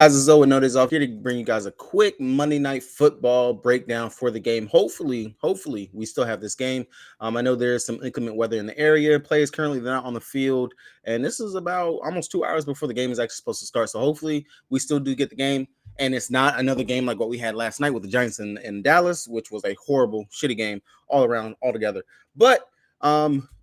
As is always notice off here to bring you guys a quick Monday night football breakdown for the game. Hopefully we still have this game. I know there's some inclement weather in the area. Players currently they're not on the field, and this is about almost 2 hours before the game is actually supposed to start. So hopefully we still do get the game. And it's not another game like what we had last night with the Giants in Dallas, which was a horrible, shitty game all around, altogether. But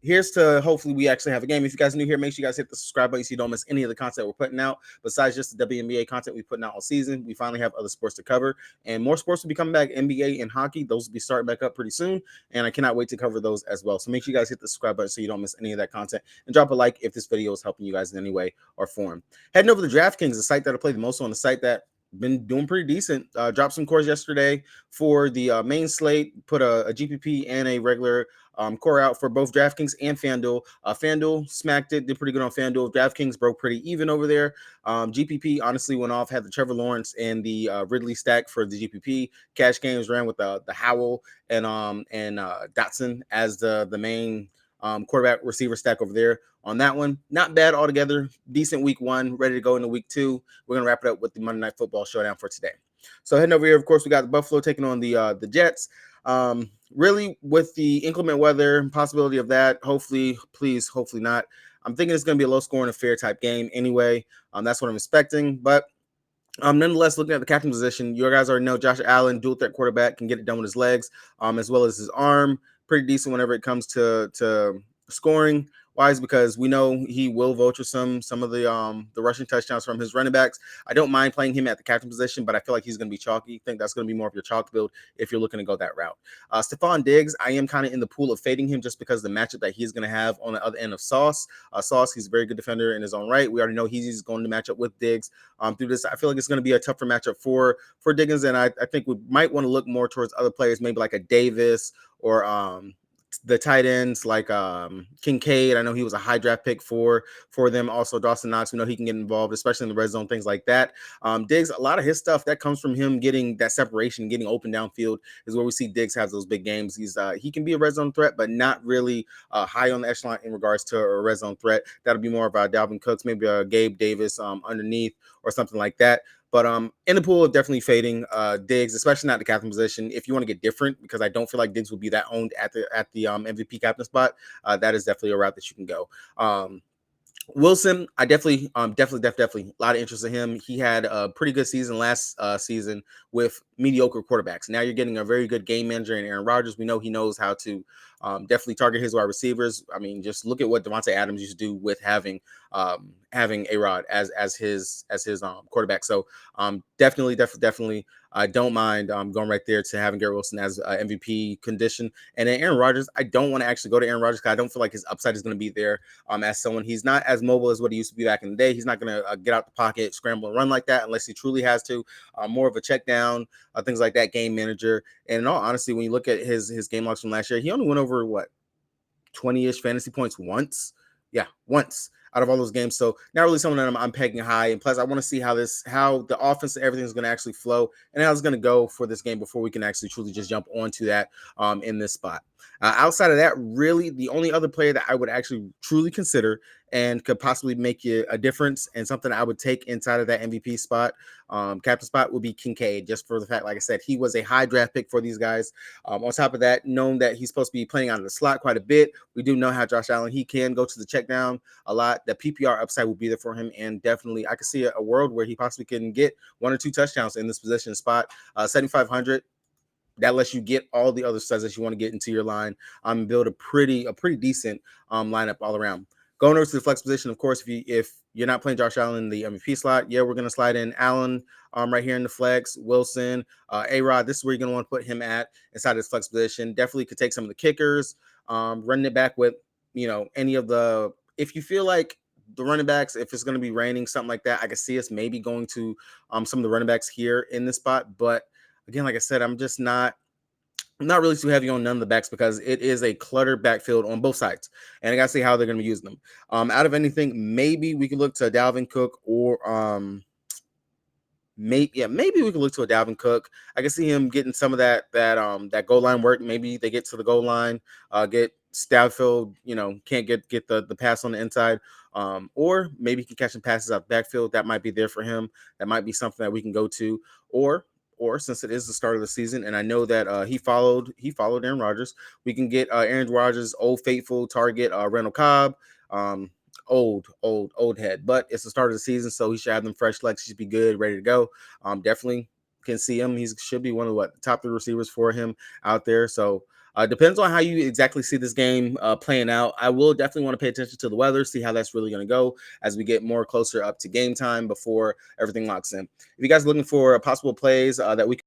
here's to hopefully we actually have a game. If you guys are new here, make sure you guys hit the subscribe button so you don't miss any of the content we're putting out. Besides just the WNBA content we're putting out all season, we finally have other sports to cover, and more sports will be coming back. NBA and hockey, those will be starting back up pretty soon, and I cannot wait to cover those as well. So make sure you guys hit the subscribe button so you don't miss any of that content, and drop a like if this video is helping you guys in any way or form. Heading over to DraftKings, the site that I play the most on, the site that been doing pretty decent. Dropped some cores yesterday for the main slate, put a GPP and a regular core out for both DraftKings and FanDuel. FanDuel smacked it, did pretty good on FanDuel. DraftKings broke pretty even over there. GPP honestly went off, had the Trevor Lawrence and the Ridley stack for the GPP. Cash Games ran with the Howell and Dotson as the main quarterback receiver stack over there. On that one, not bad altogether. Decent week one, ready to go into week two. We're gonna wrap it up with the Monday Night Football showdown for today. So heading over here, of course, we got the Buffalo taking on the Jets. Really, with the inclement weather, possibility of that. Hopefully, please, hopefully not. I'm thinking it's gonna be a low scoring affair type game anyway. That's what I'm expecting, but. Nonetheless, looking at the captain position, you guys already know Josh Allen, dual threat quarterback, can get it done with his legs, as well as his arm. Pretty decent whenever it comes to scoring wise, because we know he will vulture some of the rushing touchdowns from his running backs. I don't mind playing him at the captain position, but I feel like he's going to be chalky. I think that's going to be more of your chalk build if you're looking to go that route. Stephon Diggs, I am kind of in the pool of fading him just because of the matchup that he's going to have on the other end of Sauce. Sauce, he's a very good defender in his own right. We already know he's going to match up with Diggs through this. I feel like it's going to be a tougher matchup for Diggins, and I think we might want to look more towards other players, maybe like a Davis or the tight ends like Kincaid. I know he was a high draft pick for them. Also Dawson Knox, we know he can get involved, especially in the red zone, things like that. Diggs, a lot of his stuff that comes from him getting that separation, getting open downfield is where we see Diggs have those big games. He can be a red zone threat, but not really high on the echelon in regards to a red zone threat. That'll be more of a Dalvin Cooks, maybe a Gabe Davis underneath or something like that. But in the pool of definitely fading Diggs, especially not the captain position. If you want to get different, because I don't feel like Diggs will be that owned at the MVP captain spot, that is definitely a route that you can go. Wilson, I definitely a lot of interest in him. He had a pretty good season last season with mediocre quarterbacks. Now you're getting a very good game manager in Aaron Rodgers. We know he knows how to definitely target his wide receivers. I mean, just look at what Devontae Adams used to do with having A-Rod as his quarterback. So definitely. I don't mind going right there to having Garrett Wilson as MVP condition. And then Aaron Rodgers, I don't want to actually go to Aaron Rodgers because I don't feel like his upside is going to be there as someone. He's not as mobile as what he used to be back in the day. He's not going to get out the pocket, scramble, and run like that unless he truly has to. More of a check down, things like that, game manager. And in all honesty, when you look at his game logs from last year, he only went over, 20-ish fantasy points once. Yeah, once out of all those games. So not really someone that I'm pegging high. And plus, I want to see how the offense and everything is going to actually flow and how it's going to go for this game before we can actually truly just jump onto that in this spot. Outside of that, really, the only other player that I would actually truly consider and could possibly make you a difference and something I would take inside of that MVP spot, captain spot, would be Kincaid, just for the fact, like I said, he was a high draft pick for these guys. On top of that, known that he's supposed to be playing out of the slot quite a bit. We do know how Josh Allen, he can go to the check down a lot. The PPR upside will be there for him, and definitely I could see a world where he possibly can get 1 or 2 touchdowns in this position spot. 7,500. That lets you get all the other studs that you want to get into your line and build a pretty decent lineup all around. Going over to the flex position, of course, if you're not playing Josh Allen in the MVP slot, yeah, we're going to slide in Allen right here in the flex, Wilson, A-Rod. This is where you're going to want to put him at inside his flex position. Definitely could take some of the kickers, running it back with, any of the, if you feel like the running backs, if it's going to be raining, something like that, I could see us maybe going to some of the running backs here in this spot. But again, like I said, I'm not really too heavy on none of the backs because it is a cluttered backfield on both sides, and I gotta see how they're gonna be using them. Out of anything, maybe we could look to Dalvin Cook or maybe we could look to a Dalvin Cook. I can see him getting some of that goal line work. Maybe they get to the goal line, get Stafford, can't get the pass on the inside, or maybe he can catch some passes out the backfield. That might be there for him. That might be something that we can go to, or since it is the start of the season, and I know that he followed Aaron Rodgers, we can get Aaron Rodgers' old faithful target, Randall Cobb. Um, old head, but it's the start of the season, so he should have them fresh legs. He should be good, ready to go. Definitely can see him. He should be one of the top 3 receivers for him out there. So depends on how you exactly see this game playing out. I will definitely want to pay attention to the weather, see how that's really going to go as we get more closer up to game time before everything locks in. If you guys are looking for possible plays that we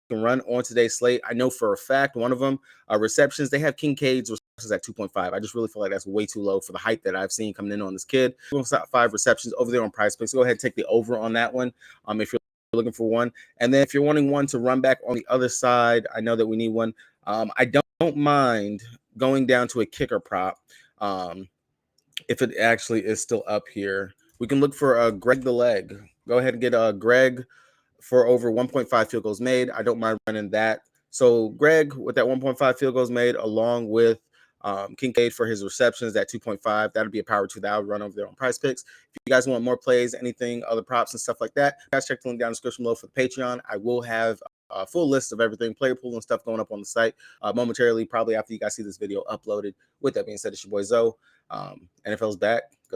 can run on today's slate, I know for a fact one of them, receptions, they have Kincaid's receptions at 2.5. I just really feel like that's way too low for the hype that I've seen coming in on this kid. 5 receptions over there on Prize Picks. Go ahead and take the over on that one if you're looking for one. And then if you're wanting one to run back on the other side, I know that we need one. I don't mind going down to a kicker prop if it actually is still up here. We can look for Greg the Leg. Go ahead and get Greg for over 1.5 field goals made. I don't mind running that. So Greg with that 1.5 field goals made, along with Kincaid for his receptions at 2.5. That'll be a power 2 that I would run over there on Prize Picks. If you guys want more plays, anything, other props and stuff like that, guys, check the link down in the description below for the Patreon. I will have a full list of everything, player pool and stuff going up on the site momentarily, probably after you guys see this video uploaded. With that being said, it's your boy Zoe. NFL's back. Good luck.